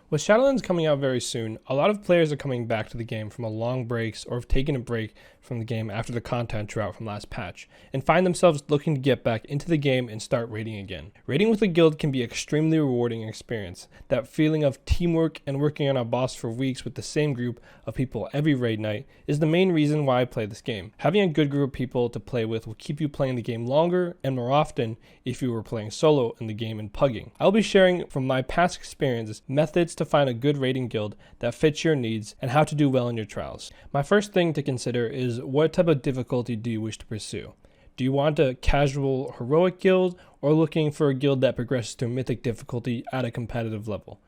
With Shadowlands coming out very soon, a lot of players are coming back to the game from a long breaks or have taken a break from the game after the content drought from last patch, and find themselves looking to get back into the game and start raiding again. Raiding with a guild can be an extremely rewarding experience. That feeling of teamwork and working on a boss for weeks with the same group of people every raid night is the main reason why I play this game. Having a good group of people to play with will keep you playing the game longer and more often if you were playing solo in the game and pugging. I'll be sharing from my past experiences methods to find a good raiding guild that fits your needs and how to do well in your trials. My first thing to consider is what type of difficulty do you wish to pursue? Do you want a casual heroic guild or looking for a guild that progresses to mythic difficulty at a competitive level?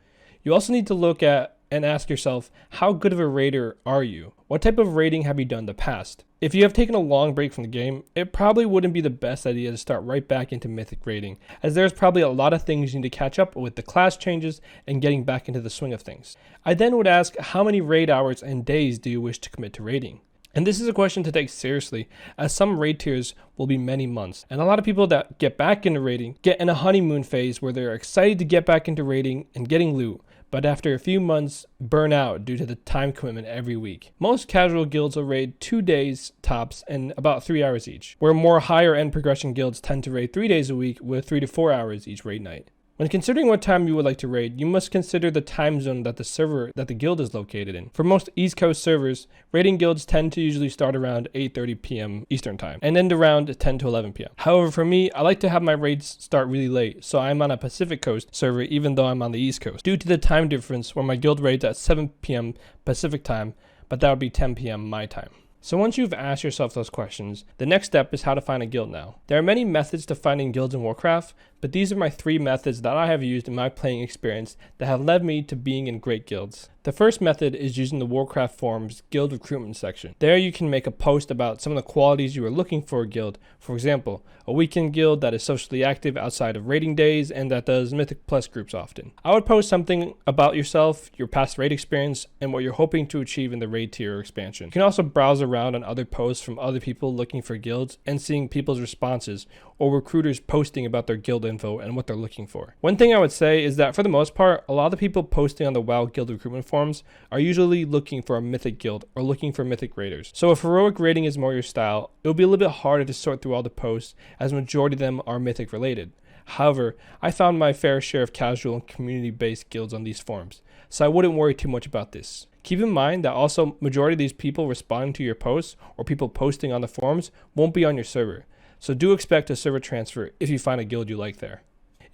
You also need to look at and ask yourself, how good of a raider are you? What type of raiding have you done in the past? If you have taken a long break from the game, it probably wouldn't be the best idea to start right back into mythic raiding, as there's probably a lot of things you need to catch up with the class changes and getting back into the swing of things. I then would ask, how many raid hours and days do you wish to commit to raiding? And this is a question to take seriously, as some raid tiers will be many months. And a lot of people that get back into raiding get in a honeymoon phase where they're excited to get back into raiding and getting loot, but after a few months burn out due to the time commitment every week. Most casual guilds will raid 2 days tops and about 3 hours each, where more higher end progression guilds tend to raid 3 days a week with 3 to 4 hours each raid night. When considering what time you would like to raid, you must consider the time zone that the server that the guild is located in. For most East Coast servers, raiding guilds tend to usually start around 8:30 p.m. Eastern time and end around 10 to 11 p.m. However, for me, I like to have my raids start really late, so I'm on a Pacific Coast server even though I'm on the East Coast, due to the time difference where my guild raids at 7 p.m. Pacific time, but that would be 10 p.m. my time. So once you've asked yourself those questions, the next step is how to find a guild now. There are many methods to finding guilds in Warcraft, but these are my 3 methods that I have used in my playing experience that have led me to being in great guilds. The first method is using the Warcraft forums guild recruitment section. There you can make a post about some of the qualities you are looking for a guild. For example, a weekend guild that is socially active outside of raiding days and that does Mythic Plus groups often. I would post something about yourself, your past raid experience, and what you're hoping to achieve in the raid tier expansion. You can also browse around on other posts from other people looking for guilds and seeing people's responses, or recruiters posting about their guild info and what they're looking for. One thing I would say is that for the most part, a lot of the people posting on the WoW guild recruitment forums are usually looking for a mythic guild or looking for mythic raiders. So if heroic raiding is more your style, it will be a little bit harder to sort through all the posts, as majority of them are mythic related. However, I found my fair share of casual and community-based guilds on these forums, so I wouldn't worry too much about this. Keep in mind that also majority of these people responding to your posts or people posting on the forums won't be on your server. So do expect a server transfer if you find a guild you like there.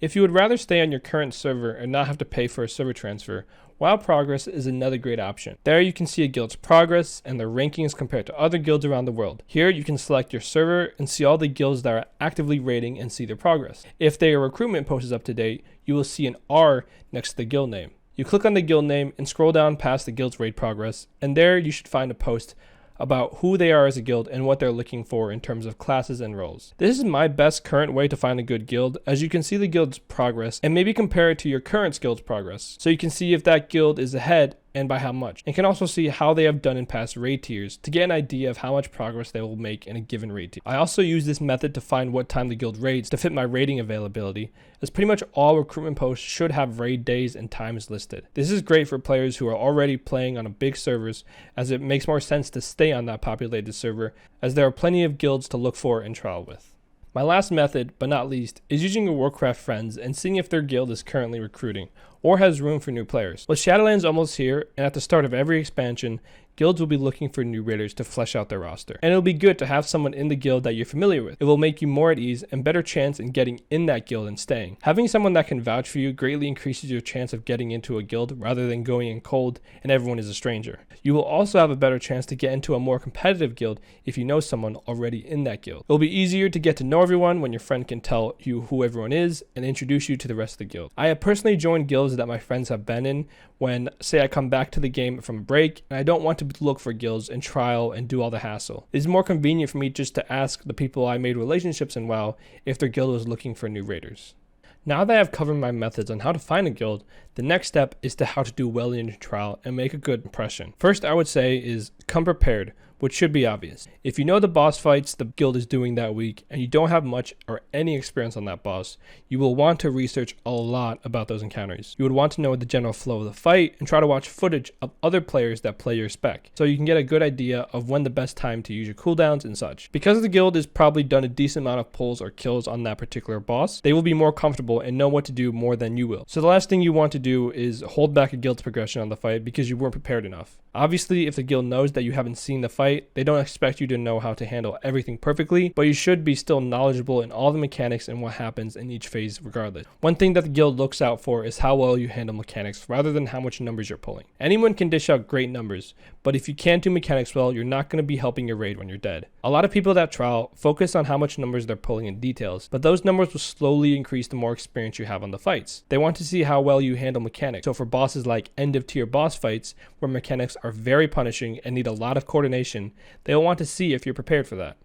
If you would rather stay on your current server and not have to pay for a server transfer, WoWProgress is another great option. There you can see a guild's progress and their rankings compared to other guilds around the world. Here you can select your server and see all the guilds that are actively raiding and see their progress. If their recruitment post is up to date, you will see an R next to the guild name. You click on the guild name and scroll down past the guild's raid progress, and there you should find a post about who they are as a guild and what they're looking for in terms of classes and roles. This is my best current way to find a good guild, as you can see the guild's progress and maybe compare it to your current guild's progress, so you can see if that guild is ahead and by how much, and can also see how they have done in past raid tiers to get an idea of how much progress they will make in a given raid tier. I also use this method to find what time the guild raids to fit my raiding availability, as pretty much all recruitment posts should have raid days and times listed. This is great for players who are already playing on a big servers, as it makes more sense to stay on that populated server, as there are plenty of guilds to look for and trial with. My last method, but not least, is using your Warcraft friends and seeing if their guild is currently recruiting, or has room for new players. With Shadowlands almost here, and at the start of every expansion, guilds will be looking for new raiders to flesh out their roster. And it'll be good to have someone in the guild that you're familiar with. It will make you more at ease and better chance in getting in that guild and staying. Having someone that can vouch for you greatly increases your chance of getting into a guild rather than going in cold and everyone is a stranger. You will also have a better chance to get into a more competitive guild if you know someone already in that guild. It'll be easier to get to know everyone when your friend can tell you who everyone is and introduce you to the rest of the guild. I have personally joined guilds that my friends have been in when, say, I come back to the game from a break and I don't want to look for guilds and trial and do all the hassle. It's more convenient for me just to ask the people I made relationships in WoW if their guild was looking for new raiders. Now that I've covered my methods on how to find a guild, the next step is to how to do well in your trial and make a good impression. First, I would say is come prepared which should be obvious. If you know the boss fights the guild is doing that week and you don't have much or any experience on that boss, you will want to research a lot about those encounters. You would want to know the general flow of the fight and try to watch footage of other players that play your spec, so you can get a good idea of when the best time to use your cooldowns and such. Because the guild has probably done a decent amount of pulls or kills on that particular boss, they will be more comfortable and know what to do more than you will. So the last thing you want to do is hold back a guild's progression on the fight because you weren't prepared enough. Obviously, if the guild knows that you haven't seen the fight, they don't expect you to know how to handle everything perfectly, but you should be still knowledgeable in all the mechanics and what happens in each phase regardless. One thing that the guild looks out for is how well you handle mechanics rather than how much numbers you're pulling. Anyone can dish out great numbers, but if you can't do mechanics well, you're not going to be helping your raid when you're dead. A lot of people that trial focus on how much numbers they're pulling in details, but those numbers will slowly increase the more experience you have on the fights. They want to see how well you handle mechanics. So for bosses like end of tier boss fights, where mechanics are very punishing and need a lot of coordination, they'll want to see if you're prepared for that.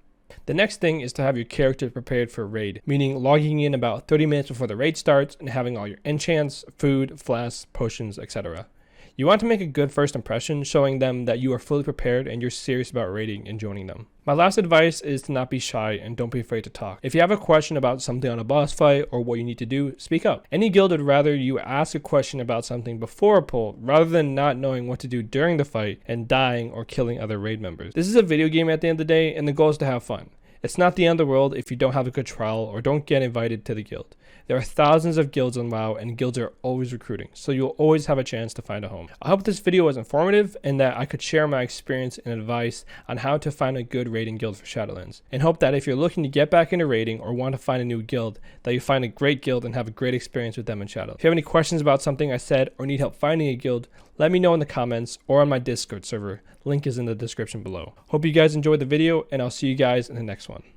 The next thing is to have your character prepared for a raid, meaning logging in about 30 minutes before the raid starts and having all your enchants, food, flasks, potions, etc. You want to make a good first impression, showing them that you are fully prepared and you're serious about raiding and joining them. My last advice is to not be shy and don't be afraid to talk. If you have a question about something on a boss fight or what you need to do, speak up. Any guild would rather you ask a question about something before a pull rather than not knowing what to do during the fight and dying or killing other raid members. This is a video game at the end of the day, and the goal is to have fun. It's not the end of the world if you don't have a good trial or don't get invited to the guild. There are thousands of guilds on WoW, and guilds are always recruiting, so you'll always have a chance to find a home. I hope this video was informative and that I could share my experience and advice on how to find a good raiding guild for Shadowlands, and hope that if you're looking to get back into raiding or want to find a new guild, that you find a great guild and have a great experience with them in Shadowlands. If you have any questions about something I said or need help finding a guild, let me know in the comments or on my Discord server. Link is in the description below. Hope you guys enjoyed the video, and I'll see you guys in the next one.